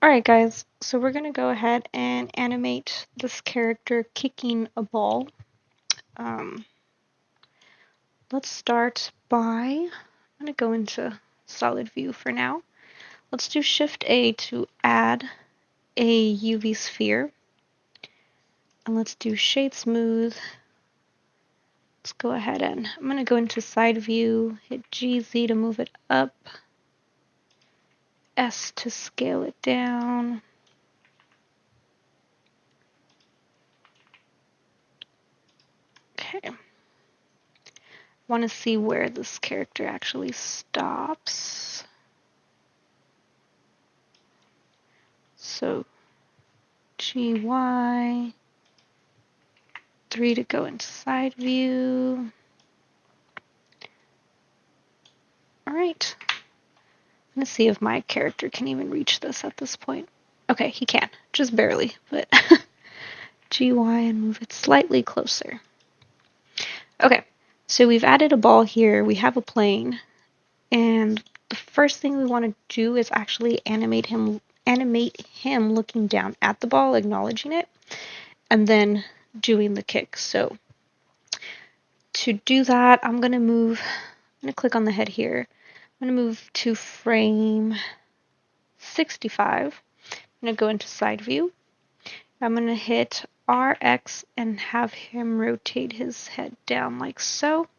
Alright guys, so we're going to go ahead and animate this character kicking a ball. Um, let's start by, I'm going to go into solid view for now. Let's do Shift A to add a UV sphere. And let's do Shade Smooth. Let's go ahead and, I'm going to go into side view, hit GZ to move it up, S to scale it down. Okay. Want to see where this character actually stops. So GY, 3 to go into side view. Alright. I'm going to see if my character can even reach this at this point. Okay, he can. Just barely, but GY and move it slightly closer. Okay, so we've added a ball here. We have a plane. And the first thing we want to do is actually animate him looking down at the ball, acknowledging it, and then doing the kick. So to do that, I'm going to click on the head here. I'm going to move to frame 65. I'm going to go into side view. I'm going to hit RX and have him rotate his head down like so.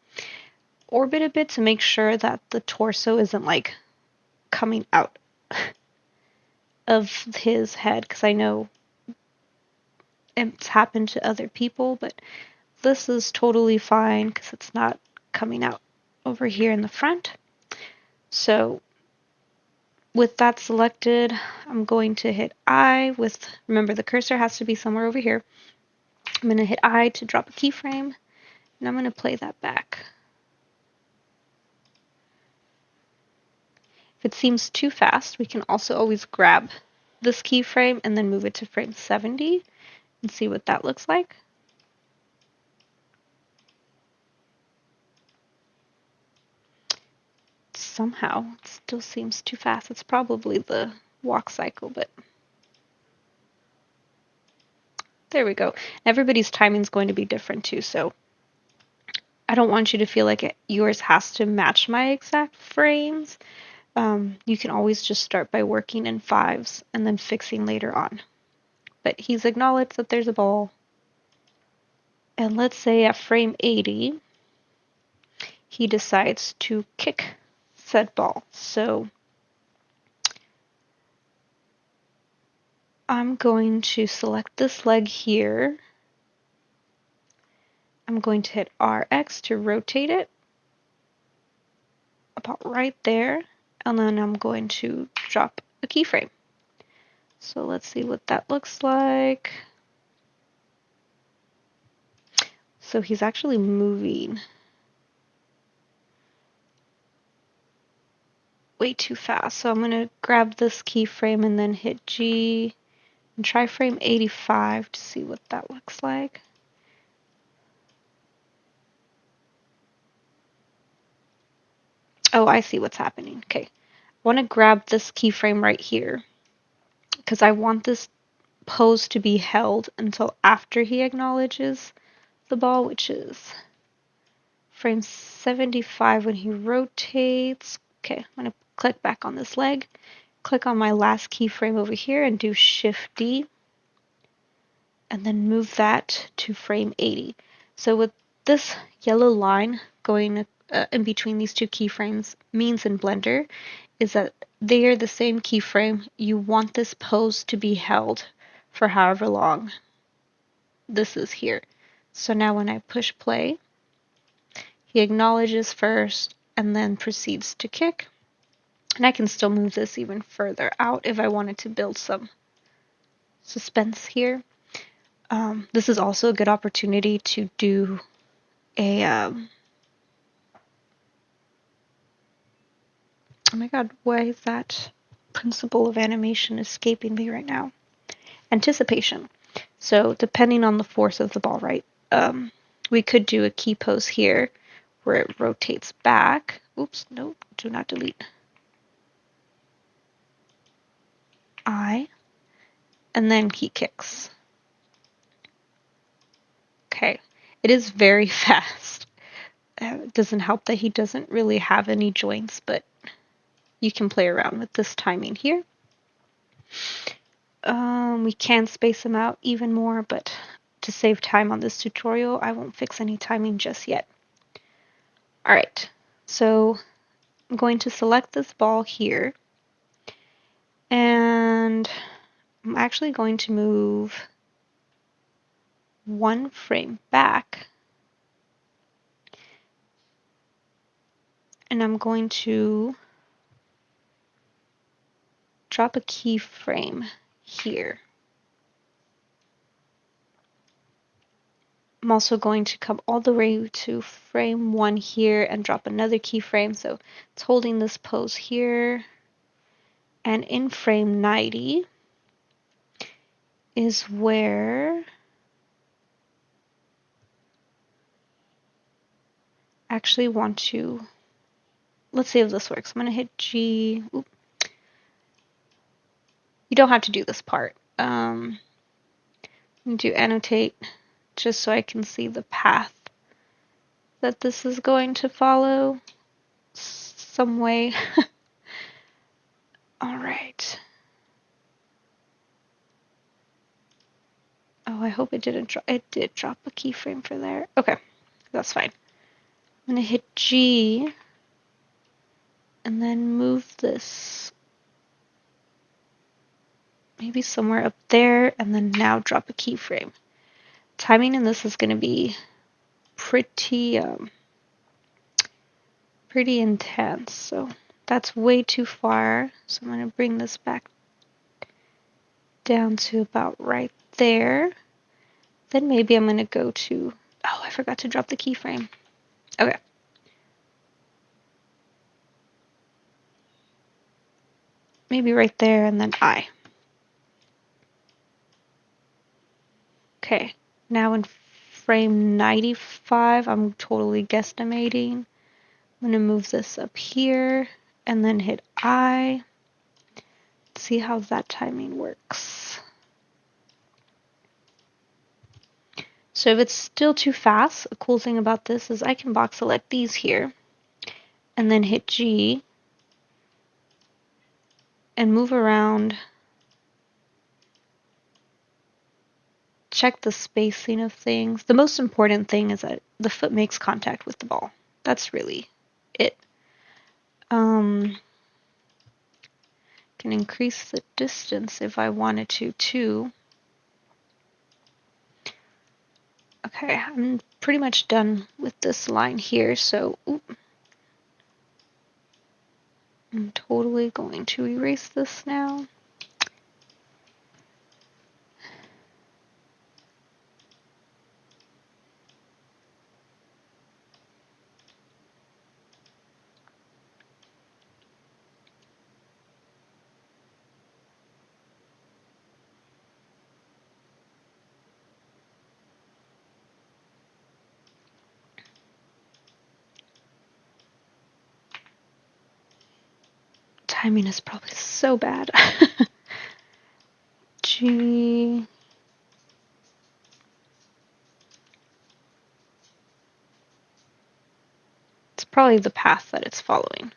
Orbit a bit to make sure that the torso isn't like coming out of his head, because I know it's happened to other people, but this is totally fine because it's not coming out over here in the front. So with that selected, I'm going to hit I with, remember the cursor has to be somewhere over here. I'm going to hit I to drop a keyframe, and I'm going to play that back. If it seems too fast, we can also always grab this keyframe and then move it to frame 70 and see what that looks like. Somehow, it still seems too fast. It's probably the walk cycle, but there we go. Everybody's timing is going to be different too, so I don't want you to feel like yours has to match my exact frames. You can always just start by working in 5s and then fixing later on. But he's acknowledged that there's a ball. And let's say at frame 80, he decides to kick said ball. So I'm going to select this leg here. I'm going to hit RX to rotate it about right there. And then I'm going to drop a keyframe. So let's see what that looks like. So he's actually moving way too fast. So I'm going to grab this keyframe and then hit G and try frame 85 to see what that looks like. Oh, I see what's happening. Okay. I want to grab this keyframe right here because I want this pose to be held until after he acknowledges the ball, which is frame 75 when he rotates. Okay, I'm going to click back on this leg, click on my last keyframe over here and do Shift D, and then move that to frame 80. So with this yellow line going in between these two keyframes means in Blender is that they are the same keyframe. You want this pose to be held for however long this is here. So now when I push play, he acknowledges first and then proceeds to kick. And I can still move this even further out if I wanted to build some suspense here. This is also a good opportunity to do a oh my god, why is that principle of animation escaping me right now? Anticipation. So depending on the force of the ball, right? We could do a key pose here where it rotates back. Oops, no, do not delete. I and then he kicks. Okay, it is very fast. It doesn't help that he doesn't really have any joints, but you can play around with this timing here. We can space them out even more, but to save time on this tutorial, I won't fix any timing just yet. Alright, so I'm going to select this ball here, and I'm actually going to move one frame back, and I'm going to drop a keyframe here. I'm also going to come all the way to frame 1 here and drop another keyframe, so it's holding this pose here. And in frame 90 is where I actually want to, let's see if this works. I'm going to hit G. Oop. You don't have to do this part. I'm going to annotate just so I can see the path that this is going to follow some way. All right. Oh, I hope it didn't drop. It did drop a keyframe for there. Okay, that's fine. I'm going to hit G and then move this maybe somewhere up there, and then now drop a keyframe. Timing in this is going to be pretty intense, so that's way too far. So I'm going to bring this back down to about right there. Then maybe I'm going to go to, oh, I forgot to drop the keyframe. Okay. Maybe right there and then I. Okay, now in frame 95, I'm totally guesstimating. I'm going to move this up here and then hit I. See how that timing works. So if it's still too fast, a cool thing about this is I can box select these here and then hit G and move around. Check the spacing of things. The most important thing is that the foot makes contact with the ball. That's really it. Can increase the distance if I wanted to too. Okay, I'm pretty much done with this line here, so I'm totally going to erase this now. Timing is probably so bad. G. It's probably the path that it's following.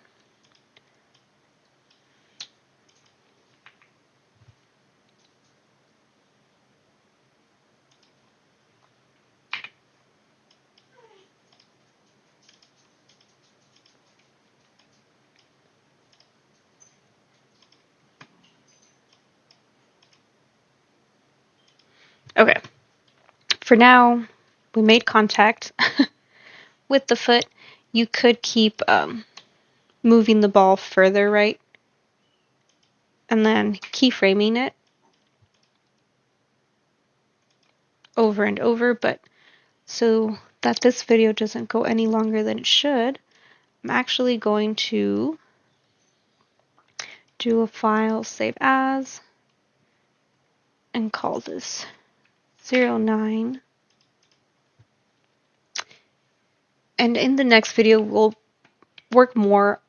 Okay, for now, we made contact with the foot. You could keep moving the ball further right and then keyframing it over and over, but so that this video doesn't go any longer than it should, I'm actually going to do a file, save as, and call this 09. And in the next video, we'll work more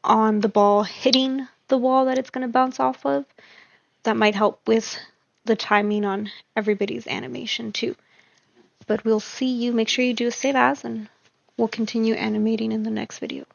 on the ball hitting the wall that it's going to bounce off of. That might help with the timing on everybody's animation too. But we'll see you. Make sure you do a save as, and we'll continue animating in the next video.